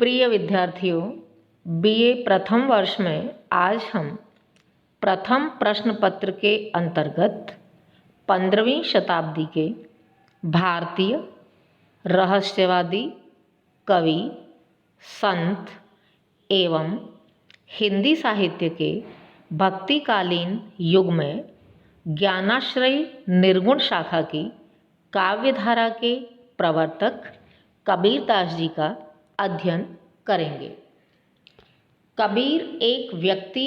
प्रिय विद्यार्थियों, बीए प्रथम वर्ष में आज हम प्रथम प्रश्न पत्र के अंतर्गत 15वीं शताब्दी के भारतीय रहस्यवादी कवि, संत एवं हिंदी साहित्य के भक्तिकालीन युग में ज्ञानाश्रयी निर्गुण शाखा की काव्यधारा के प्रवर्तक कबीरदास जी का अध्ययन करेंगे। कबीर एक व्यक्ति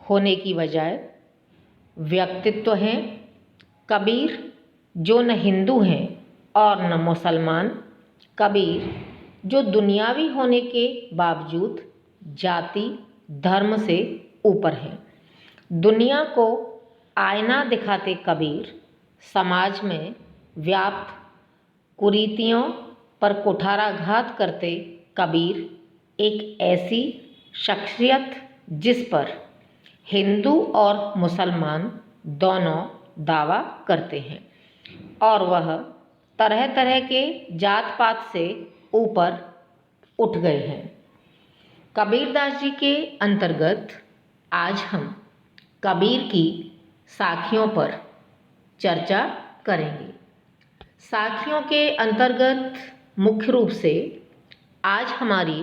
होने की बजाय व्यक्तित्व हैं। कबीर जो न हिंदू हैं और न मुसलमान, कबीर जो दुनियावी होने के बावजूद जाति धर्म से ऊपर हैं। दुनिया को आईना दिखाते कबीर समाज में व्याप्त कुरीतियों पर कुठाराघात करते कबीर एक ऐसी शख्सियत जिस पर हिंदू और मुसलमान दोनों दावा करते हैं और वह तरह तरह के जात पात से ऊपर उठ गए हैं। कबीरदास जी के अंतर्गत आज हम कबीर की साखियों पर चर्चा करेंगे। साखियों के अंतर्गत मुख्य रूप से आज हमारी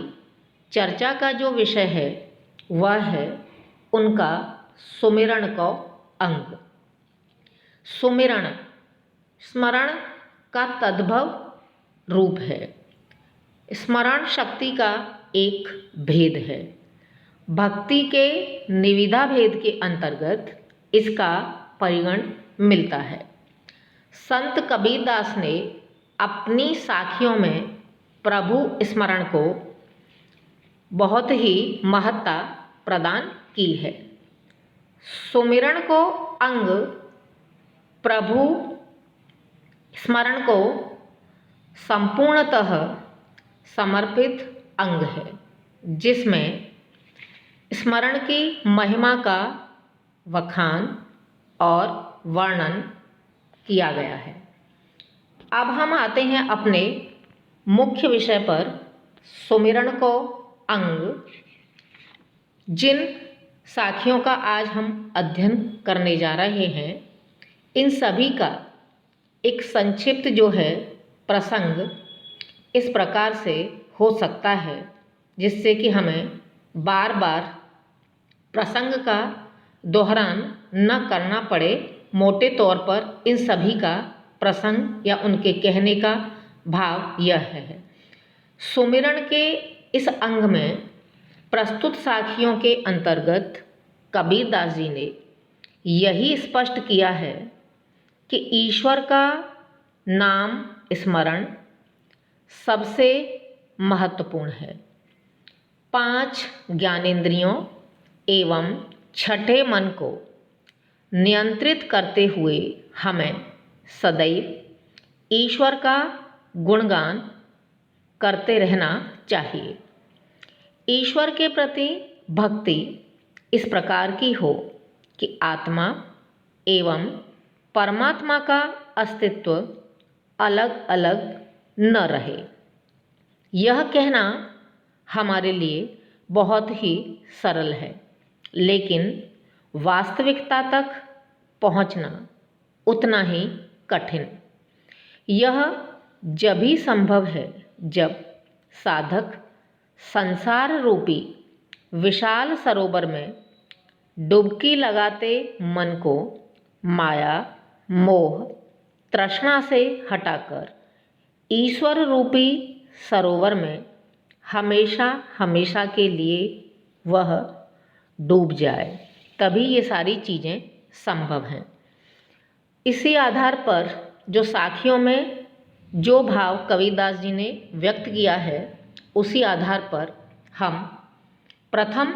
चर्चा का जो विषय है वह है उनका सुमिरन का अंग। सुमिरन स्मरण का तद्भव रूप है। स्मरण शक्ति का एक भेद है। भक्ति के निविदा भेद के अंतर्गत इसका परिगण मिलता है। संत कबीरदास ने अपनी साखियों में प्रभु स्मरण को बहुत ही महत्ता प्रदान की है। सुमिरन को अंग प्रभु स्मरण को संपूर्णतः समर्पित अंग है, जिसमें स्मरण की महिमा का वखान और वर्णन किया गया है। अब हम आते हैं अपने मुख्य विषय पर, सुमिरन को अंग। जिन साखियों का आज हम अध्ययन करने जा रहे हैं, इन सभी का एक संक्षिप्त जो है प्रसंग इस प्रकार से हो सकता है जिससे कि हमें बार बार प्रसंग का दोहरान न करना पड़े। मोटे तौर पर इन सभी का प्रसंग या उनके कहने का भाव यह है। सुमिरन के इस अंग में प्रस्तुत साखियों के अंतर्गत कबीरदास जी ने यही स्पष्ट किया है कि ईश्वर का नाम स्मरण सबसे महत्वपूर्ण है। 5 ज्ञानेंद्रियों एवं छठे मन को नियंत्रित करते हुए हमें सदैव ईश्वर का गुणगान करते रहना चाहिए। ईश्वर के प्रति भक्ति इस प्रकार की हो कि आत्मा एवं परमात्मा का अस्तित्व अलग अलग न रहे। यह कहना हमारे लिए बहुत ही सरल है, लेकिन वास्तविकता तक पहुंचना उतना ही कठिन। यह जब ही संभव है जब साधक संसार रूपी विशाल सरोवर में डुबकी लगाते मन को माया, मोह, तृष्णा से हटाकर ईश्वर रूपी सरोवर में हमेशा हमेशा के लिए वह डूब जाए, तभी ये सारी चीज़ें संभव हैं। इसी आधार पर जो साखियों में जो भाव कबीरदास जी ने व्यक्त किया है, उसी आधार पर हम प्रथम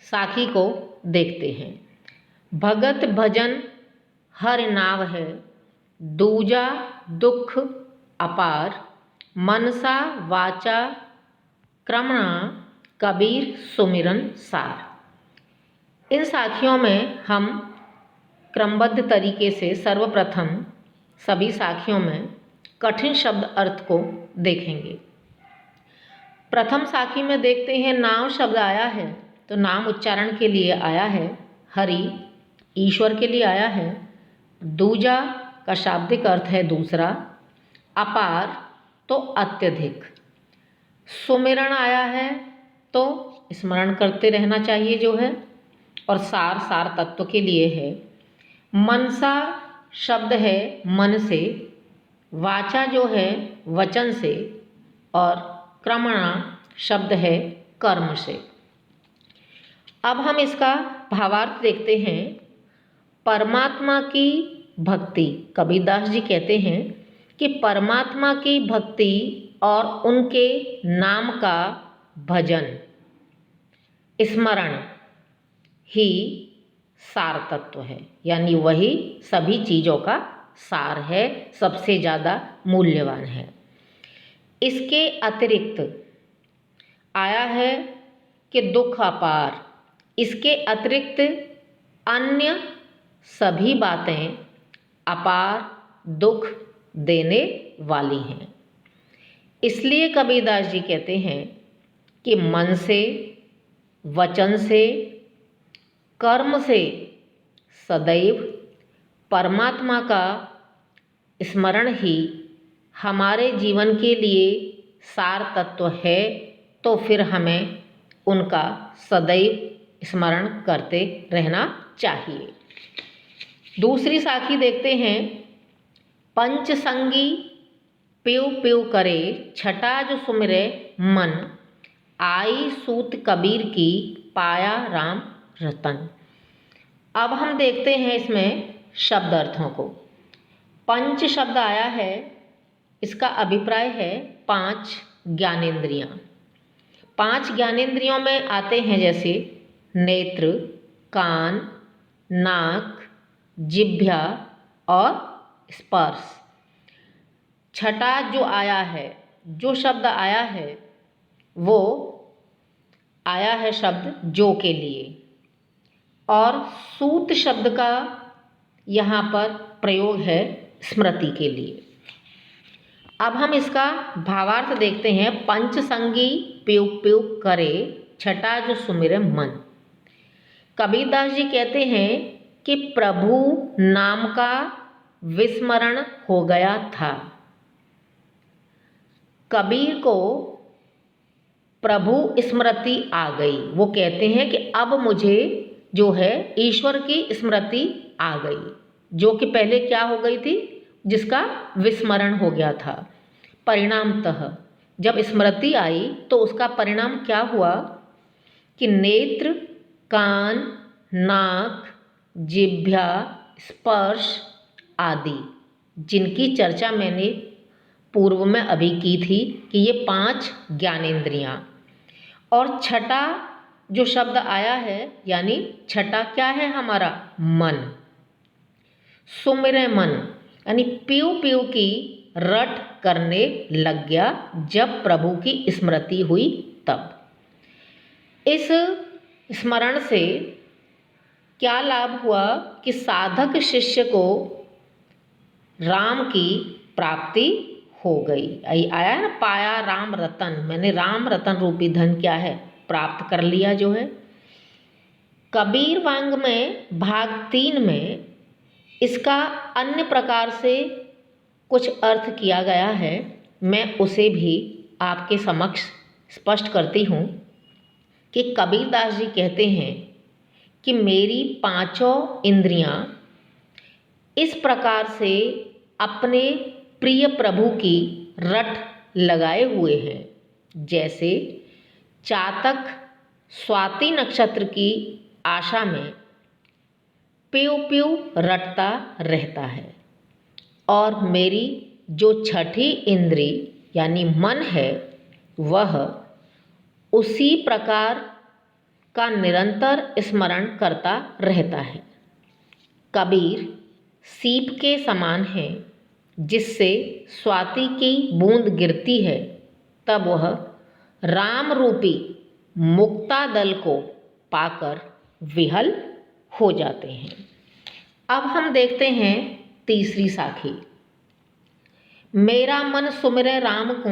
साखी को देखते हैं। भगत भजन हर नाव है, दूजा दुख अपार, मनसा वाचा क्रमणा, कबीर सुमिरन सार। इन साखियों में हम क्रमबद्ध तरीके से सर्वप्रथम सभी साखियों में कठिन शब्द अर्थ को देखेंगे। प्रथम साखी में देखते हैं नाम शब्द आया है तो नाम उच्चारण के लिए आया है, हरि ईश्वर के लिए आया है। दूजा का शाब्दिक अर्थ है दूसरा, अपार तो अत्यधिक। सुमिरन आया है तो स्मरण करते रहना चाहिए जो है, और सार सार तत्व के लिए है। मनसा शब्द है मन से, वाचा जो है वचन से, और क्रमणा शब्द है कर्म से। अब हम इसका भावार्थ देखते हैं। परमात्मा की भक्ति, कबीरदास जी कहते हैं कि परमात्मा की भक्ति और उनके नाम का भजन स्मरण ही सार तत्व है, यानी वही सभी चीज़ों का सार है, सबसे ज़्यादा मूल्यवान है। इसके अतिरिक्त आया है कि दुख अपार, इसके अतिरिक्त अन्य सभी बातें अपार दुख देने वाली हैं। इसलिए कबीरदास जी कहते हैं कि मन से, वचन से, कर्म से सदैव परमात्मा का स्मरण ही हमारे जीवन के लिए सार तत्व है, तो फिर हमें उनका सदैव स्मरण करते रहना चाहिए। दूसरी साखी देखते हैं। पंचसंगी प्यू प्यू करे, छठा जो सुमिरे मन, आई सूत कबीर की पाया राम रतन। अब हम देखते हैं इसमें शब्द अर्थों को। पंच शब्द आया है, इसका अभिप्राय है 5 ज्ञानेंद्रियां। 5 ज्ञानेंद्रियों में आते हैं जैसे नेत्र, कान, नाक, जिह्वा और स्पर्श। छठा जो आया है, जो शब्द आया है वो आया है शब्द जो के लिए, और सूत शब्द का यहाँ पर प्रयोग है स्मृति के लिए। अब हम इसका भावार्थ देखते हैं। पंचसंगी प्यू प्यू करे, छठा जो सुमिरे मन। कबीरदास जी कहते हैं कि प्रभु नाम का विस्मरण हो गया था। कबीर को प्रभु स्मृति आ गई। वो कहते हैं कि अब मुझे जो है ईश्वर की स्मृति आ गई, जो कि पहले क्या हो गई थी, जिसका विस्मरण हो गया था। परिणामतः जब स्मृति आई तो उसका परिणाम क्या हुआ कि नेत्र, कान, नाक, जिह्वा, स्पर्श आदि, जिनकी चर्चा मैंने पूर्व में अभी की थी कि ये 5 ज्ञानेंद्रियां, और छठा जो शब्द आया है, यानी छठा क्या है हमारा मन। सुमिरे मन यानी प्यू प्यू की रट करने लग गया जब प्रभु की स्मृति हुई तब। इस स्मरण से क्या लाभ हुआ कि साधक शिष्य को राम की प्राप्ति हो गई। आया है ना, पाया राम रतन, मैंने राम रतन रूपी धन क्या है प्राप्त कर लिया जो है। कबीर वांग में भाग 3 में इसका अन्य प्रकार से कुछ अर्थ किया गया है, मैं उसे भी आपके समक्ष स्पष्ट करती हूँ कि कबीरदास जी कहते हैं कि मेरी 5 इंद्रियां इस प्रकार से अपने प्रिय प्रभु की रट लगाए हुए हैं, जैसे चातक स्वाति नक्षत्र की आशा में प्यू प्यू रटता रहता है। और मेरी जो छठी इंद्री यानी मन है, वह उसी प्रकार का निरंतर स्मरण करता रहता है। कबीर सीप के समान है, जिससे स्वाति की बूंद गिरती है तब वह राम रूपी मुक्ता दल को पाकर विहल हो जाते हैं। अब हम देखते हैं तीसरी साखी। मेरा मन सुमिरै राम को,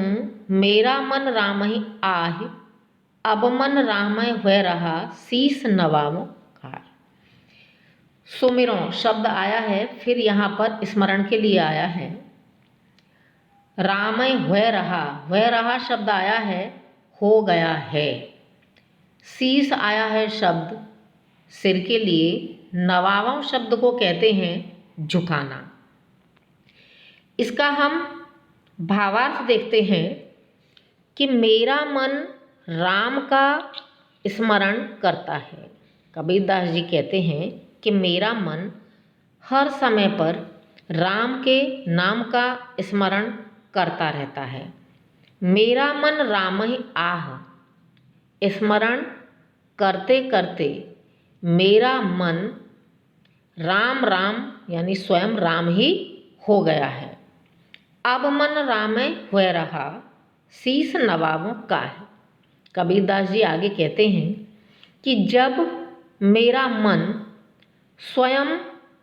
मेरा मन राम ही आहि, अब मन रामय हुए रहा, शीस नवावो खाए। सुमिरो शब्द आया है, फिर यहाँ पर स्मरण के लिए आया है। रामय हुए रहा शब्द आया है, हो गया है। शीस आया है शब्द सिर के लिए। नवावों शब्द को कहते हैं झुकाना। इसका हम भावार्थ देखते हैं कि मेरा मन राम का स्मरण करता है। कबीरदास जी कहते हैं कि मेरा मन हर समय पर राम के नाम का स्मरण करता रहता है। मेरा मन राम ही आह, स्मरण करते करते मेरा मन राम राम यानी स्वयं राम ही हो गया है। अब मन रामय हुए रहा, शीस नवावों का है। कबीरदास जी आगे कहते हैं कि जब मेरा मन स्वयं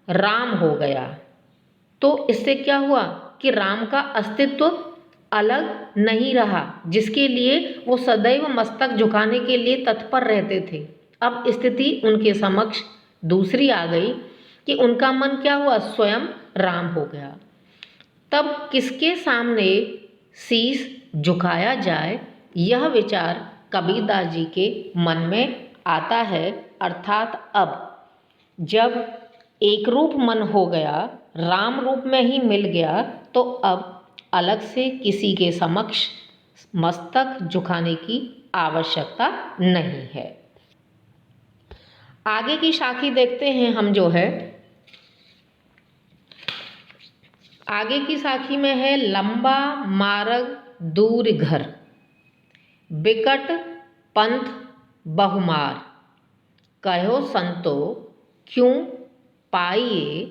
राम हो गया तो इससे क्या हुआ कि राम का अस्तित्व अलग नहीं रहा, जिसके लिए वो सदैव मस्तक झुकाने के लिए तत्पर रहते थे। अब स्थिति उनके समक्ष दूसरी आ गई कि उनका मन क्या हुआ, स्वयं राम हो गया। तब किसके सामने शीस झुकाया जाए, यह विचार कबीरदास जी के मन में आता है। अर्थात अब जब एक रूप मन हो गया, राम रूप में ही मिल गया, तो अब अलग से किसी के समक्ष मस्तक झुकाने की आवश्यकता नहीं है। आगे की साखी देखते हैं हम जो है। आगे की साखी में है लंबा मार्ग दूर घर, बिकट पंथ बहुमार, कहो संतो क्यों पाइए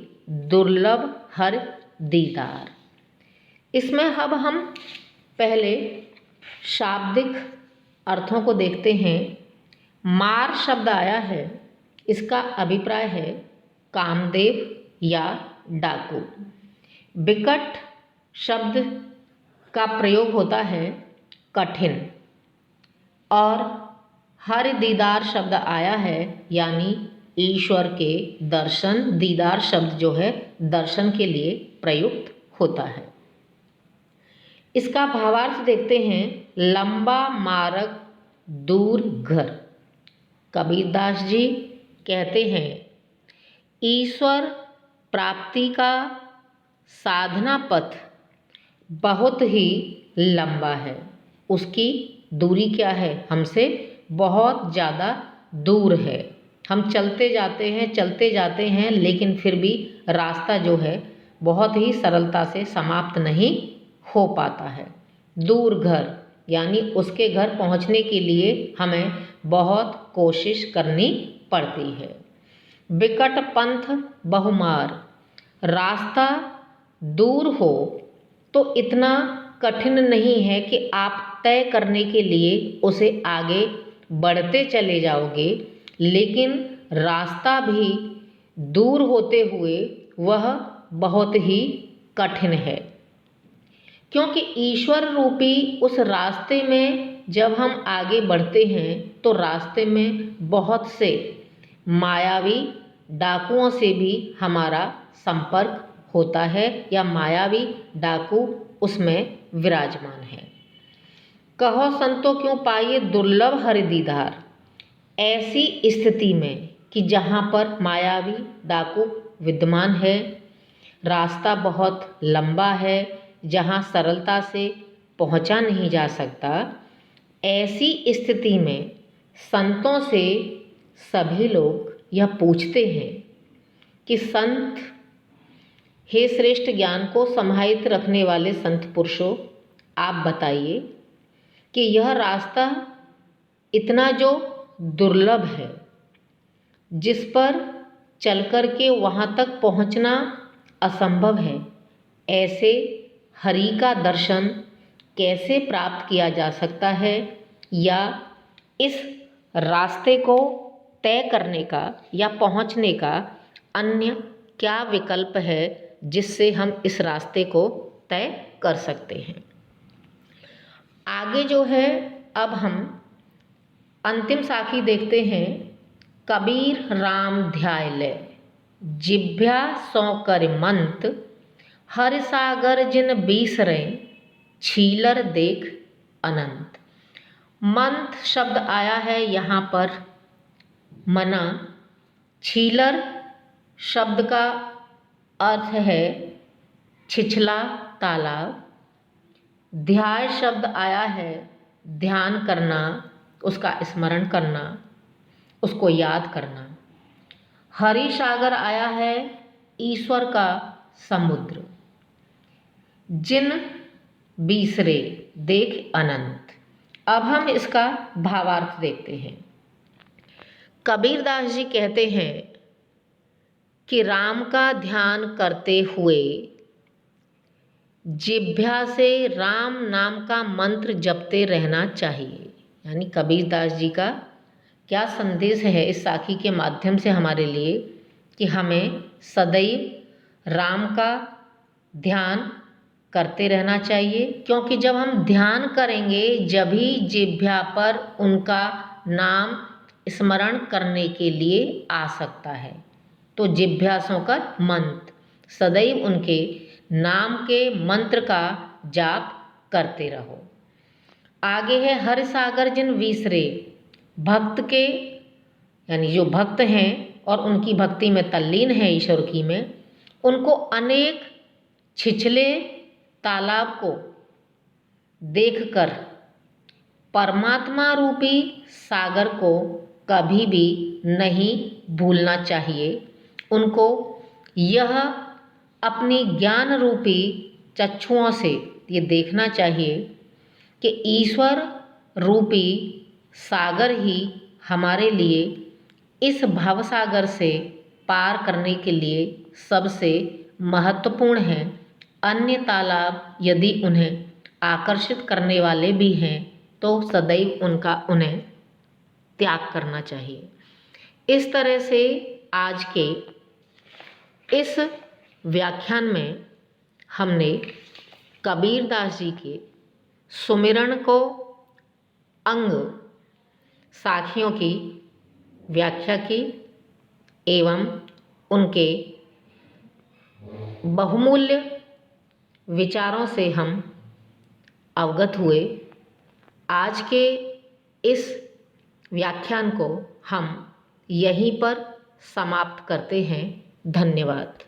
दुर्लभ हर दीदार। इसमें अब हम पहले शाब्दिक अर्थों को देखते हैं। मार शब्द आया है, इसका अभिप्राय है कामदेव या डाकू। बिकट शब्द का प्रयोग होता है कठिन, और हर दीदार शब्द आया है यानी ईश्वर के दर्शन। दीदार शब्द जो है दर्शन के लिए प्रयुक्त होता है। इसका भावार्थ देखते हैं लंबा मार्ग दूर घर। कबीरदास जी कहते हैं ईश्वर प्राप्ति का साधना पथ बहुत ही लंबा है। उसकी दूरी क्या है, हमसे बहुत ज़्यादा दूर है। हम चलते जाते हैं लेकिन फिर भी रास्ता जो है बहुत ही सरलता से समाप्त नहीं हो पाता है। दूर घर यानी उसके घर पहुंचने के लिए हमें बहुत कोशिश करनी पड़ती है। बिकट पंथ बहुमार, रास्ता दूर हो तो इतना कठिन नहीं है कि आप तय करने के लिए उसे आगे बढ़ते चले जाओगे, लेकिन रास्ता भी दूर होते हुए वह बहुत ही कठिन है। क्योंकि ईश्वर रूपी उस रास्ते में जब हम आगे बढ़ते हैं तो रास्ते में बहुत से मायावी डाकुओं से भी हमारा संपर्क होता है या मायावी डाकू उसमें विराजमान है। कहो संतो क्यों पाइए दुर्लभ हरि दीदार। ऐसी स्थिति में कि जहाँ पर मायावी डाकू विद्यमान है, रास्ता बहुत लंबा है, जहाँ सरलता से पहुँचा नहीं जा सकता, ऐसी स्थिति में संतों से सभी लोग यह पूछते हैं कि संत, हे श्रेष्ठ ज्ञान को समाहित रखने वाले संत पुरुषों, आप बताइए कि यह रास्ता इतना जो दुर्लभ है, जिस पर चलकर के वहाँ तक पहुँचना असंभव है, ऐसे हरि का दर्शन कैसे प्राप्त किया जा सकता है, या इस रास्ते को तय करने का या पहुँचने का अन्य क्या विकल्प है जिससे हम इस रास्ते को तय कर सकते हैं। आगे जो है अब हम अंतिम साखी देखते हैं। कबीर राम ध्याय ले, जिभ्या सौ कर मंत, हर सागर जिन बीसरे, छीलर देख अनंत। मंत शब्द आया है यहाँ पर मना। छीलर शब्द का अर्थ है छिछला तालाब। ध्याय शब्द आया है ध्यान करना, उसका स्मरण करना, उसको याद करना। हरि सागर आया है ईश्वर का समुद्र। जिन बीसरे देख अनंत। अब हम इसका भावार्थ देखते हैं। कबीरदास जी कहते हैं कि राम का ध्यान करते हुए जिह्वा से राम नाम का मंत्र जपते रहना चाहिए। यानी कबीरदास जी का क्या संदेश है इस साखी के माध्यम से हमारे लिए कि हमें सदैव राम का ध्यान करते रहना चाहिए, क्योंकि जब हम ध्यान करेंगे जभी जिह्वा पर उनका नाम स्मरण करने के लिए आ सकता है। तो जिह्वा से होकर मंत्र, सदैव उनके नाम के मंत्र का जाप करते रहो। आगे है हर सागर जिन बीसरे। भक्त के यानी जो भक्त हैं और उनकी भक्ति में तल्लीन है ईश्वर की में, उनको अनेक छिछले तालाब को देखकर परमात्मा रूपी सागर को कभी भी नहीं भूलना चाहिए। उनको यह अपनी ज्ञान रूपी चक्षुओं से ये देखना चाहिए कि ईश्वर रूपी सागर ही हमारे लिए इस भवसागर से पार करने के लिए सबसे महत्वपूर्ण है। अन्य तालाब यदि उन्हें आकर्षित करने वाले भी हैं तो सदैव उन्हें त्याग करना चाहिए। इस तरह से आज के इस व्याख्यान में हमने कबीरदास जी के सुमिरन को अंग साखियों की व्याख्या की एवं उनके बहुमूल्य विचारों से हम अवगत हुए। आज के इस व्याख्यान को हम यहीं पर समाप्त करते हैं। धन्यवाद।